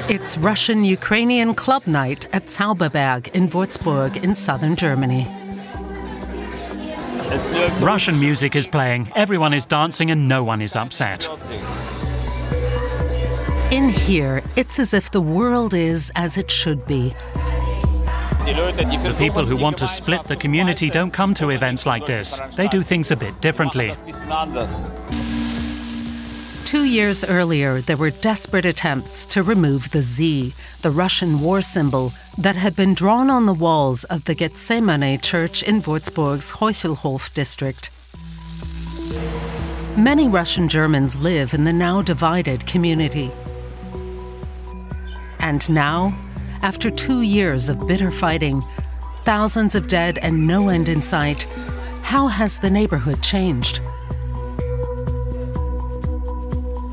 It's Russian-Ukrainian club night at Zauberberg in Würzburg in southern Germany. Russian music is playing, everyone is dancing and no one is upset. In here, it's as if the world is as it should be. The people who want to split the community don't come to events like this. They do things a bit differently. 2 years earlier, there were desperate attempts to remove the Z, the Russian war symbol, that had been drawn on the walls of the Gethsemane church in Würzburg's Heuchelhof district. Many Russian Germans live in the now divided community. And now, after 2 years of bitter fighting, thousands of dead and no end in sight, how has the neighborhood changed?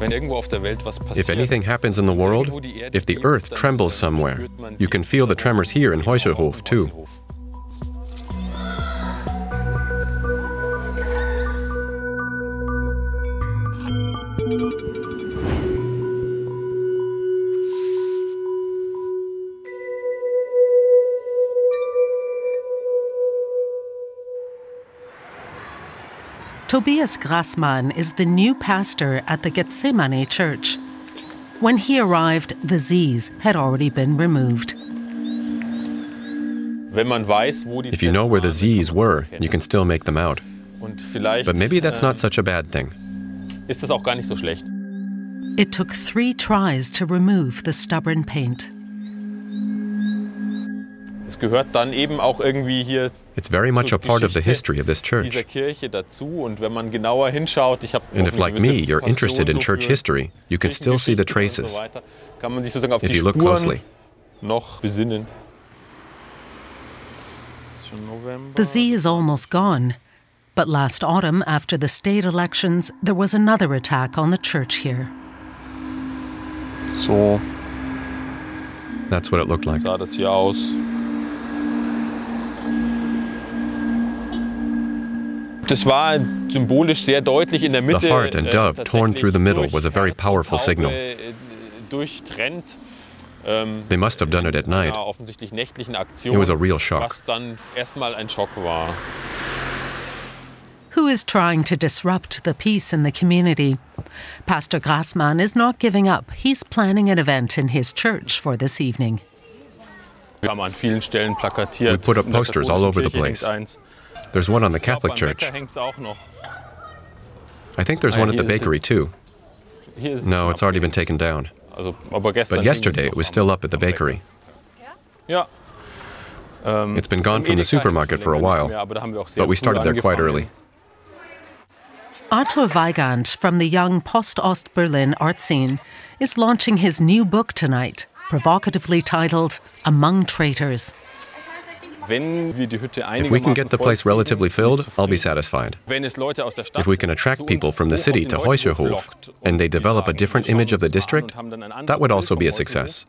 If anything happens in the world, if the earth trembles somewhere, you can feel the tremors here in Heuchelhof too. Tobias Grassmann is the new pastor at the Gethsemane church. When he arrived, the Z's had already been removed. If you know where the Z's were, you can still make them out. But maybe that's not such a bad thing. It took 3 tries to remove the stubborn paint. It's very much a part of the history of this church. And if, like me, you're interested in church history, you can still see the traces, if you look closely. The Z is almost gone. But last autumn, after the state elections, there was another attack on the church here. That's what it looked like. The heart and dove torn through the middle was a very powerful signal. They must have done it at night. It was a real shock. Who is trying to disrupt the peace in the community? Pastor Grassmann is not giving up. He's planning an event in his church for this evening. We put up posters all over the place. There's one on the Catholic Church. I think there's one at the bakery too. No, it's already been taken down. But yesterday it was still up at the bakery. It's been gone from the supermarket for a while, but we started there quite early. Arthur Weigand from the young Post-Ost-Berlin art scene is launching his new book tonight, provocatively titled Among Traitors. If we can get the place relatively filled, I'll be satisfied. If we can attract people from the city to Heuchelhof and they develop a different image of the district, that would also be a success.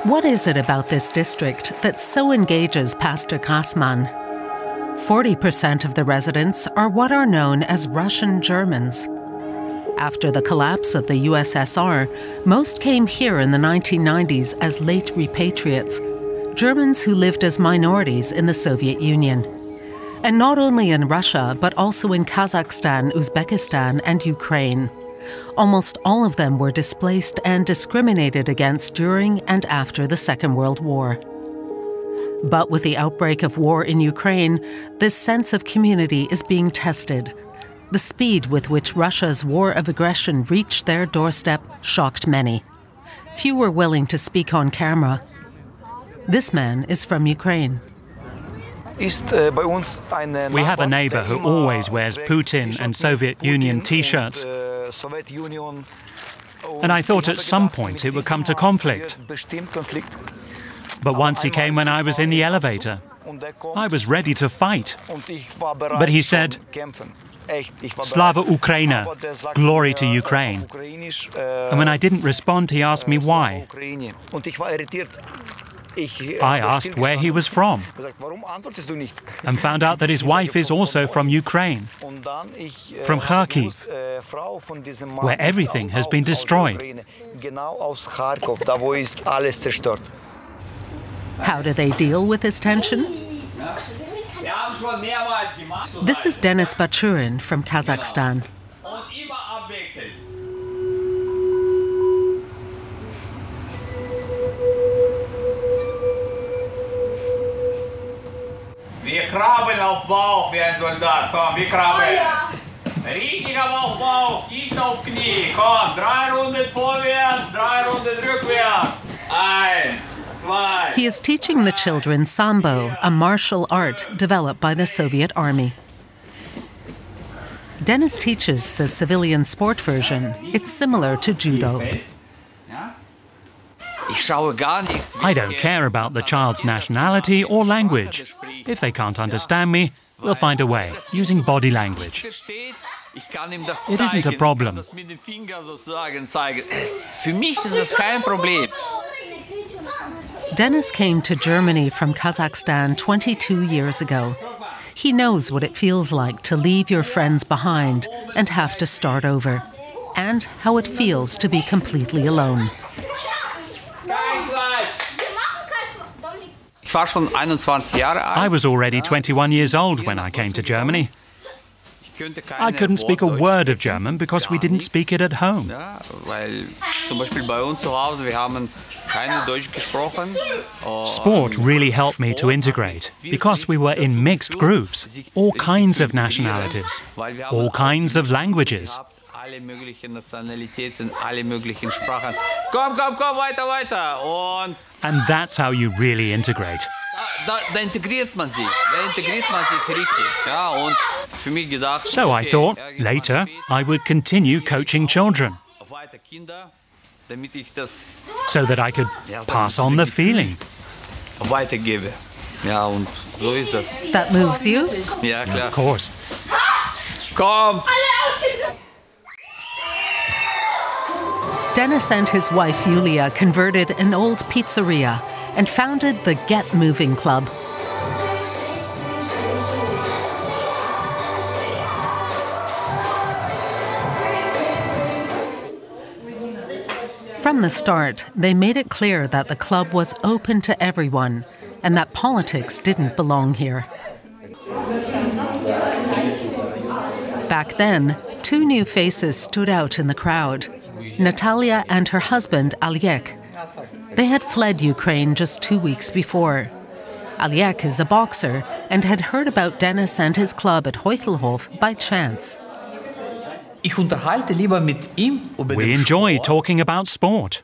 What is it about this district that so engages Pastor Grassmann? 40% of the residents are what are known as Russian Germans. After the collapse of the USSR, most came here in the 1990s as late repatriates, Germans who lived as minorities in the Soviet Union. And not only in Russia, but also in Kazakhstan, Uzbekistan, and Ukraine. Almost all of them were displaced and discriminated against during and after the Second World War. But with the outbreak of war in Ukraine, this sense of community is being tested. The speed with which Russia's war of aggression reached their doorstep shocked many. Few were willing to speak on camera. This man is from Ukraine. We have a neighbor who always wears Putin and Soviet Union t-shirts. And I thought at some point it would come to conflict. But once he came when I was in the elevator. I was ready to fight. But he said, Slava Ukraina, glory to Ukraine. And when I didn't respond, he asked me why. I asked where he was from and found out that his wife is also from Ukraine, from Kharkiv, where everything has been destroyed. How do they deal with this tension? This is Denis Bachurin from Kazakhstan. Wir krabbeln auf Bauch wie ein Soldat. Komm, wir krabbeln. Richtig auf Bauch, nicht auf Knie. Komm, 3 Runden vorwärts, 3 Runden rückwärts. 1, 2. He is teaching the children Sambo, a martial art developed by the Soviet Army. Denis teaches the civilian sport version. It's similar to judo. I don't care about the child's nationality or language. If they can't understand me, we'll find a way, using body language. It isn't a problem. Denis came to Germany from Kazakhstan 22 years ago. He knows what it feels like to leave your friends behind and have to start over, and how it feels to be completely alone. I was already 21 years old when I came to Germany. I couldn't speak a word of German because we didn't speak it at home. Sport really helped me to integrate because we were in mixed groups, all kinds of nationalities, all kinds of languages. And that's how you really integrate. So I thought, later, I would continue coaching children, so that I could pass on the feeling. That moves you? Of course. Denis and his wife Yulia converted an old pizzeria and founded the Get Moving Club. From the start, they made it clear that the club was open to everyone and that politics didn't belong here. Back then, 2 new faces stood out in the crowd. Natalia and her husband, Oleg. They had fled Ukraine just 2 weeks before. Oleg is a boxer and had heard about Denis and his club at Heuchelhof by chance. We enjoy talking about sport.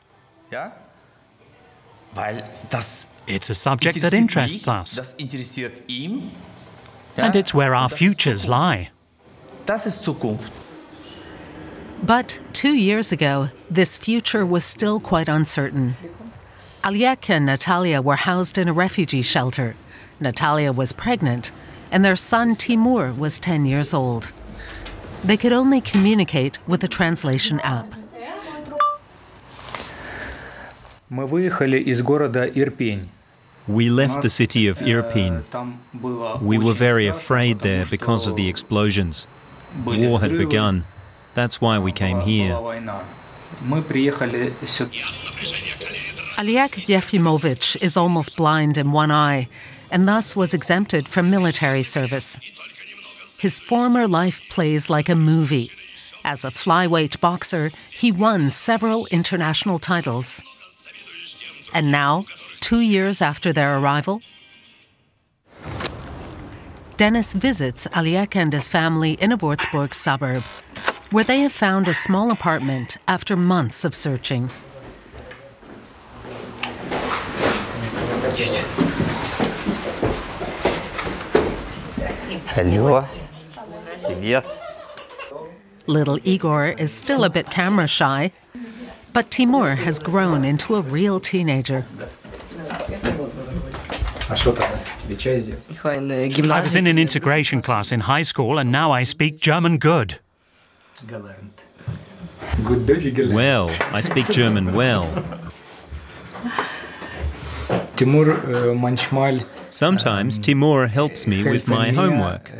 It's a subject that interests us. And it's where our futures lie. But 2 years ago, this future was still quite uncertain. Oleg and Natalia were housed in a refugee shelter. Natalia was pregnant, and their son Timur was 10 years old. They could only communicate with a translation app. We left the city of Irpin. We were very afraid there because of the explosions. War had begun. That's why we came here. Oleg Yefimovich is almost blind in one eye and thus was exempted from military service. His former life plays like a movie. As a flyweight boxer, he won several international titles. And now, 2 years after their arrival, Denis visits Oleg and his family in a Würzburg suburb, where they have found a small apartment after months of searching. Hello. Привет. Little Igor is still a bit camera shy, but Timur has grown into a real teenager. I was in an integration class in high school and now I speak German good. Well, I speak German well. Sometimes Timur helps me with my homework.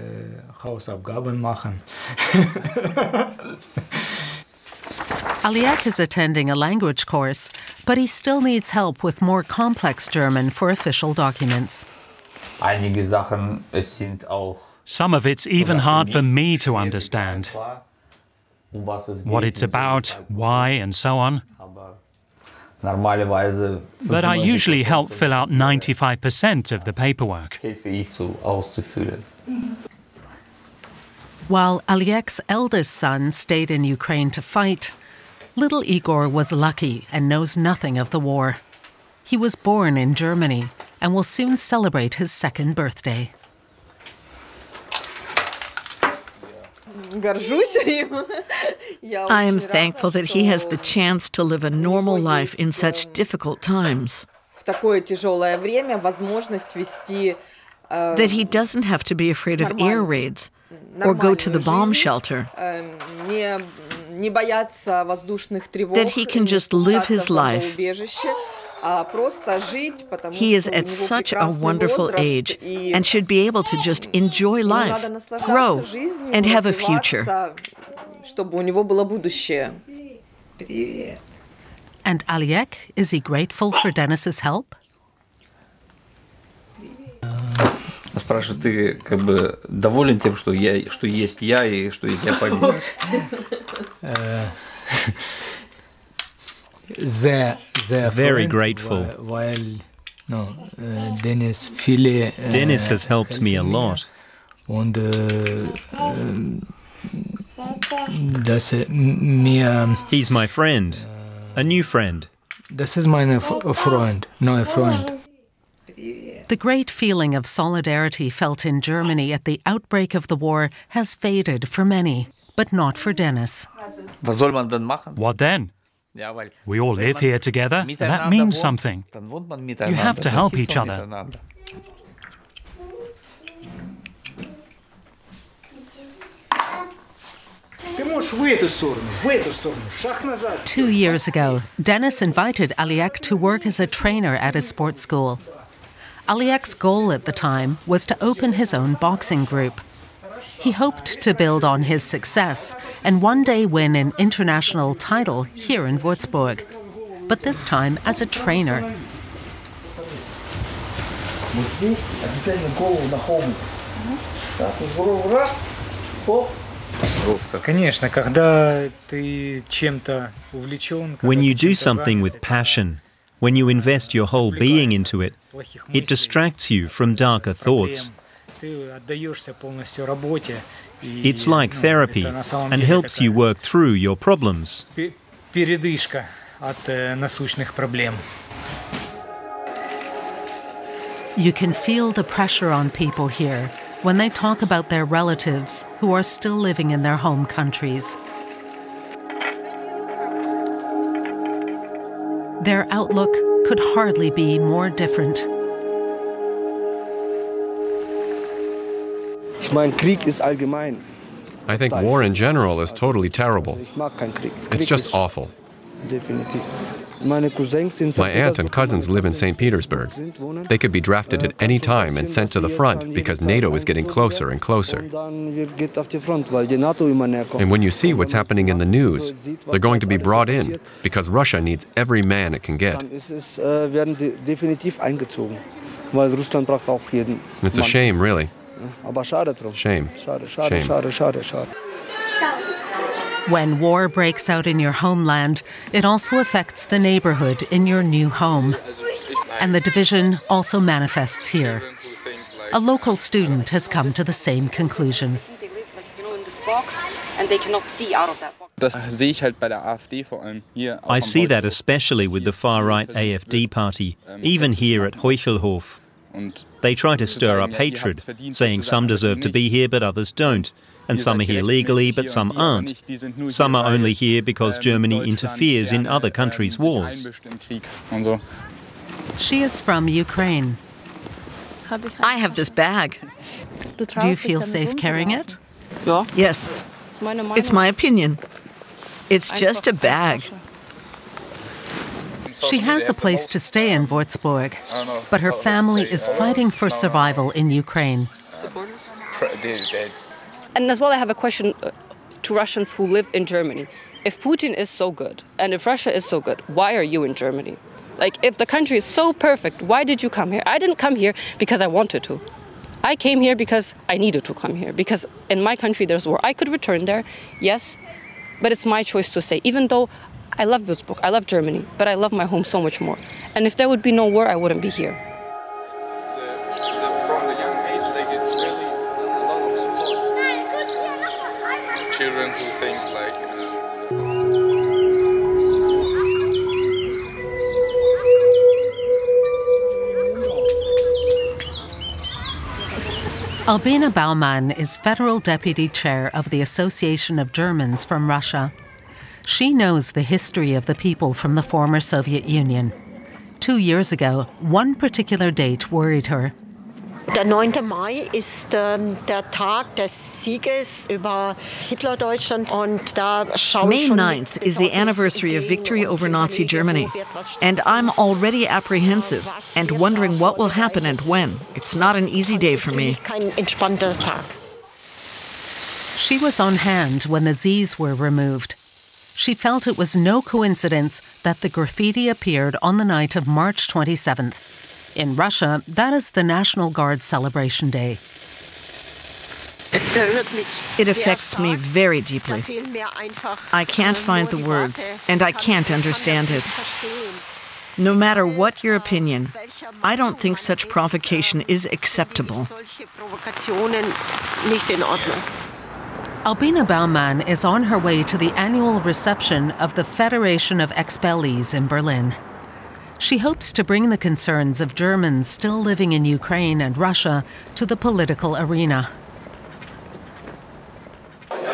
Aliek is attending a language course, but he still needs help with more complex German for official documents. Some of it's even hard for me to understand. What it's about, why, and so on. But I usually help fill out 95% of the paperwork. While Aliek's eldest son stayed in Ukraine to fight, little Igor was lucky and knows nothing of the war. He was born in Germany and will soon celebrate his second birthday. I am thankful that he has the chance to live a normal life in such difficult times. That he doesn't have to be afraid of air raids or go to the bomb shelter. That he can just live his life. He is at such a wonderful age and should be able to just enjoy life, grow, and have a future. And Aliek, is he grateful for Denis's help? Спрашиваю, ты как бы доволен тем, что есть я и что я пойму? Very grateful. Denis has helped me a lot. He's my friend, a new friend. The great feeling of solidarity felt in Germany at the outbreak of the war has faded for many, but not for Denis. What then? We all live here together. That means something. You have to help each other. 2 years ago, Denis invited Aliek to work as a trainer at his sports school. Aliek's goal at the time was to open his own boxing group. He hoped to build on his success and one day win an international title here in Würzburg, but this time as a trainer. When you do something with passion, when you invest your whole being into it, it distracts you from darker thoughts. It's like therapy and helps you work through your problems. You can feel the pressure on people here when they talk about their relatives who are still living in their home countries. Their outlook could hardly be more different. I think war in general is totally terrible. It's just awful. My aunt and cousins live in St. Petersburg. They could be drafted at any time and sent to the front because NATO is getting closer and closer. And when you see what's happening in the news, they're going to be brought in because Russia needs every man it can get. It's a shame, really. Shame. Shame. When war breaks out in your homeland, it also affects the neighborhood in your new home. And the division also manifests here. A local student has come to the same conclusion. They live in this box and they cannot see out of that box. I see that especially with the far-right AfD party, even here at Heuchelhof. They try to stir up hatred, saying some deserve to be here but others don't. And some are here legally, but some aren't. Some are only here because Germany interferes in other countries' wars. She is from Ukraine. I have this bag. Do you feel safe carrying it? Yes. It's my opinion. It's just a bag. She has a place to stay in Würzburg, but her family is fighting for survival in Ukraine. And as well, I have a question to Russians who live in Germany. If Putin is so good, and if Russia is so good, why are you in Germany? Like, if the country is so perfect, why did you come here? I didn't come here because I wanted to. I came here because I needed to come here, because in my country there's war. I could return there, yes, but it's my choice to stay, even though I love Würzburg, I love Germany, but I love my home so much more. And if there would be no war, I wouldn't be here. From the young age, they get really a lot of support. Children who think like... Albina Baumann is Federal Deputy Chair of the Association of Germans from Russia. She knows the history of the people from the former Soviet Union. 2 years ago, one particular date worried her. Der 9. Mai ist der Tag des Sieges über Hitler-Deutschland und da schauen May 9th is the anniversary of victory over Nazi Germany. And I'm already apprehensive and wondering what will happen and when. It's not an easy day for me. Kein entspannter Tag. She was on hand when the Zs were removed. She felt it was no coincidence that the graffiti appeared on the night of March 27th. In Russia, that is the National Guard celebration day. It affects me very deeply. I can't find the words, and I can't understand it. No matter what your opinion, I don't think such provocation is acceptable. Albina Baumann is on her way to the annual reception of the Federation of Expellees in Berlin. She hopes to bring the concerns of Germans still living in Ukraine and Russia to the political arena.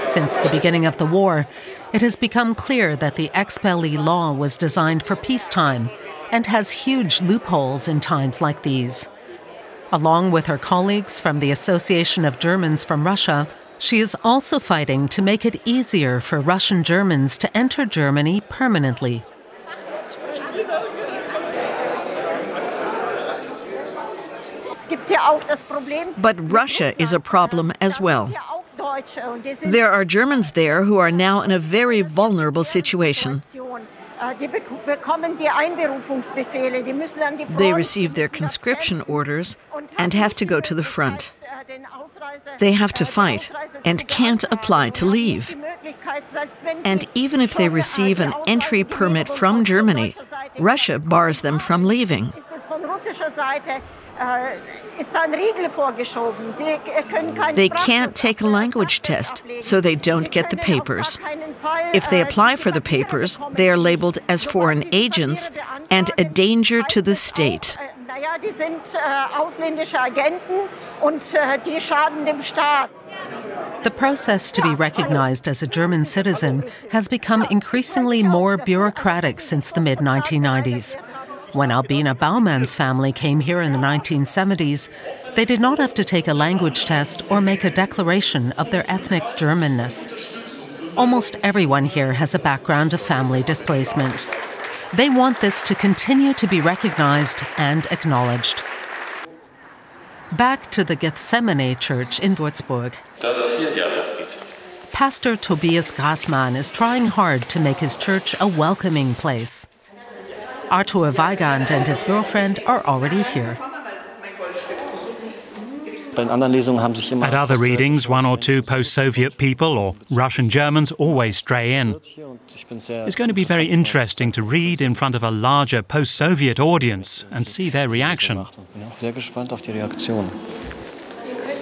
Since the beginning of the war, it has become clear that the expellee law was designed for peacetime and has huge loopholes in times like these. Along with her colleagues from the Association of Germans from Russia, she is also fighting to make it easier for Russian Germans to enter Germany permanently. But Russia is a problem as well. There are Germans there who are now in a very vulnerable situation. They receive their conscription orders and have to go to the front. They have to fight and can't apply to leave. And even if they receive an entry permit from Germany, Russia bars them from leaving. They can't take a language test, so they don't get the papers. If they apply for the papers, they are labeled as foreign agents and a danger to the state. The process to be recognized as a German citizen has become increasingly more bureaucratic since the mid-1990s. When Albina Baumann's family came here in the 1970s, they did not have to take a language test or make a declaration of their ethnic Germanness. Almost everyone here has a background of family displacement. They want this to continue to be recognized and acknowledged. Back to the Gethsemane Church in Würzburg. Pastor Tobias Gassmann is trying hard to make his church a welcoming place. Arthur Weigand and his girlfriend are already here. At other readings, one or two post-Soviet people or Russian Germans always stray in. It's going to be very interesting to read in front of a larger post-Soviet audience and see their reaction.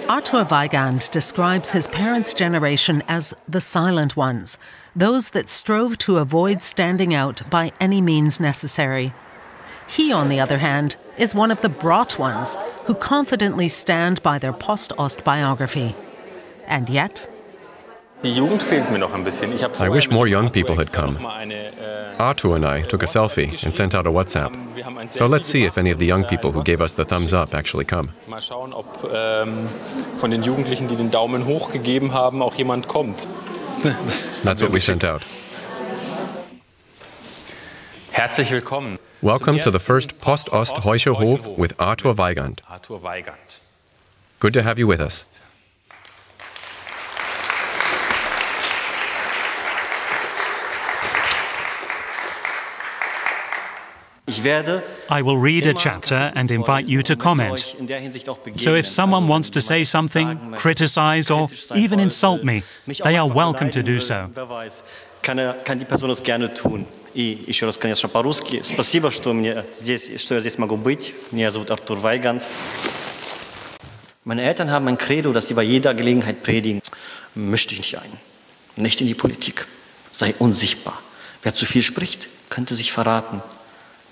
Arthur Weigand describes his parents' generation as the silent ones, those that strove to avoid standing out by any means necessary. He, on the other hand, is one of the brought ones who confidently stand by their post-Ost biography. And yet... I wish more young people had come. Arthur and I took a selfie and sent out a WhatsApp. So let's see if any of the young people who gave us the thumbs up actually come. That's what we sent out. Herzlich willkommen. Welcome to the first Post-Ost Heuchelhof with Arthur Weigand. Good to have you with us. I will read a chapter and invite you to comment. So if someone wants to say something, criticize, or even insult me, they are welcome to do so. И еще раз, конечно, по-русски. Спасибо, что я здесь могу быть. Меня зовут Arthur Weigand. Meine Eltern haben ein Credo, das sie bei jeder Gelegenheit predigen. Misch dich nicht ein. Nicht in die Politik. Sei unsichtbar. Wer zu viel spricht, könnte sich verraten.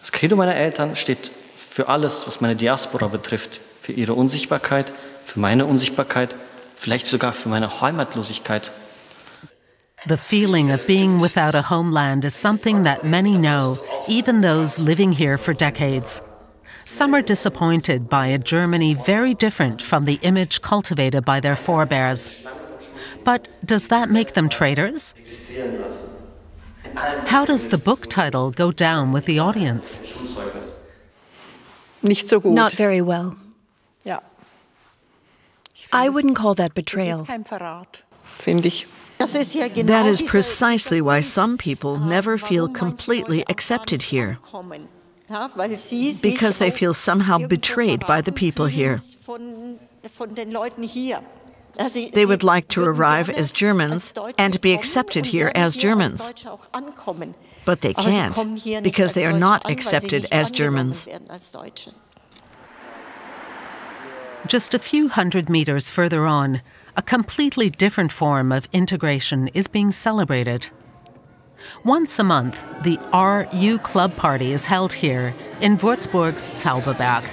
Das Credo meiner Eltern steht für alles, was meine Diaspora betrifft. Für ihre Unsichtbarkeit, für meine Unsichtbarkeit, vielleicht sogar für meine Heimatlosigkeit. The feeling of being without a homeland is something that many know, even those living here for decades. Some are disappointed by a Germany very different from the image cultivated by their forebears. But does that make them traitors? How does the book title go down with the audience? Nicht so gut. Not very well. Ja. I wouldn't call that betrayal. Das ist kein Verrat, finde ich. That is precisely why some people never feel completely accepted here, because they feel somehow betrayed by the people here. They would like to arrive as Germans and be accepted here as Germans, but they can't, because they are not accepted as Germans. Just a few hundred meters further on, a completely different form of integration is being celebrated. Once a month, the RU Club Party is held here in Würzburg's Zauberberg.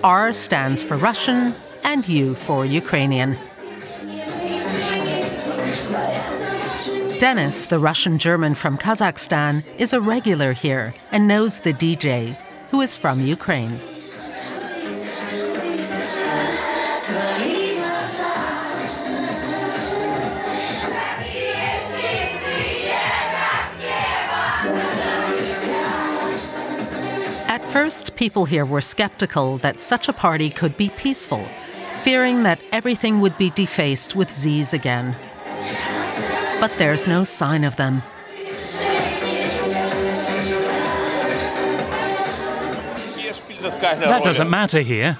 R stands for Russian and U for Ukrainian. Denis, the Russian German from Kazakhstan, is a regular here and knows the DJ, who is from Ukraine. At first, people here were skeptical that such a party could be peaceful, fearing that everything would be defaced with Z's again. But there's no sign of them. That doesn't matter here.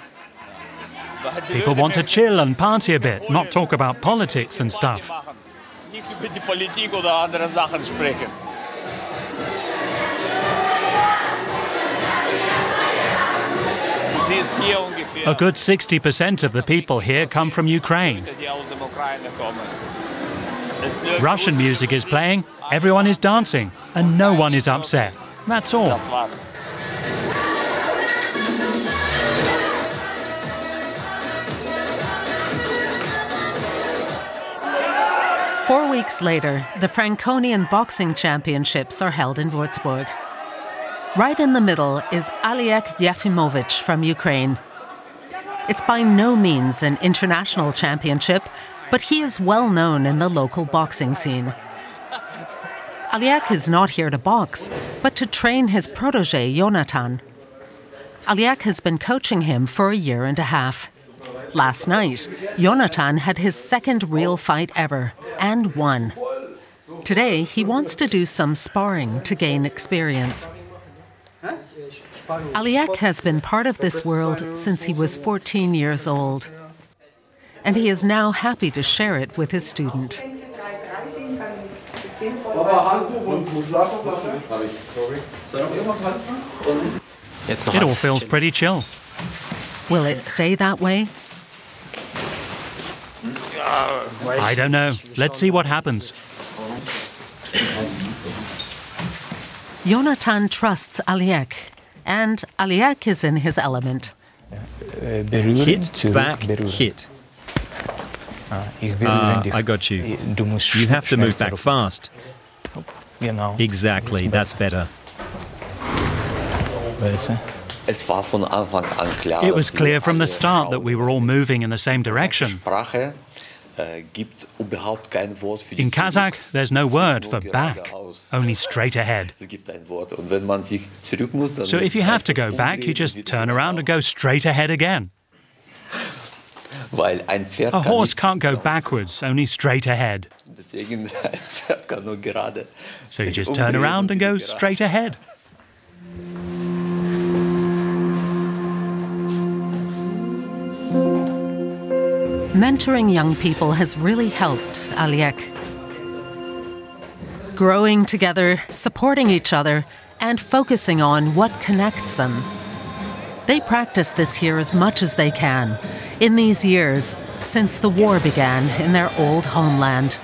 People want to chill and party a bit, not talk about politics and stuff. A good 60% of the people here come from Ukraine. Russian music is playing, everyone is dancing, and no one is upset. That's all. Four weeks later, the Franconian Boxing Championships are held in Würzburg. Right in the middle is Aliek Yefimovich from Ukraine. It's by no means an international championship, but he is well known in the local boxing scene. Aliek is not here to box, but to train his protege, Jonathan. Aliek has been coaching him for a year and a half. Last night, Jonathan had his second real fight ever, and won. Today, he wants to do some sparring to gain experience. Aliek has been part of this world since he was 14 years old, and he is now happy to share it with his student. It all feels pretty chill. Will it stay that way? I don't know. Let's see what happens. Jonathan trusts Aliek, and Aliek is in his element. Hit, back, hit. I got you. You have to move back fast. Exactly, that's better. It was clear from the start that we were all moving in the same direction. In Kazakh, there's no word for back, only straight ahead. So if you have to go back, you just turn around and go straight ahead again. A horse can't go backwards, only straight ahead. So you just turn around and go straight ahead. Mentoring young people has really helped Aliek. Growing together, supporting each other, and focusing on what connects them. They practice this here as much as they can in these years since the war began in their old homeland.